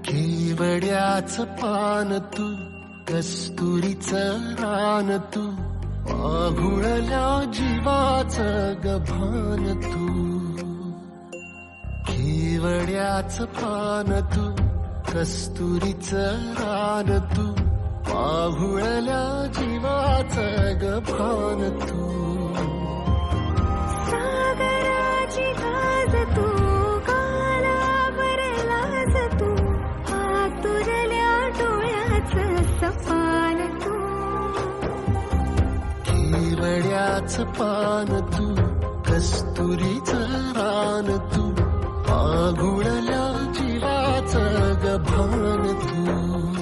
केवड्याचं पान तू, कस्तुरीचं रान तू, आघुळल्या जीवाचं गभान तू. केवड्याचं पान तू, कस्तुरीचं रान तू, आघुळल्या जीवाचं गभान तू. सागराची गाज तू, गालावरलाज तू, आतुरल्या डोळ्याचं सपान तू. केवड्याचं पान तू, कस्तुरीचं रान तू, आघुळल्या जीवाचं गभान तू.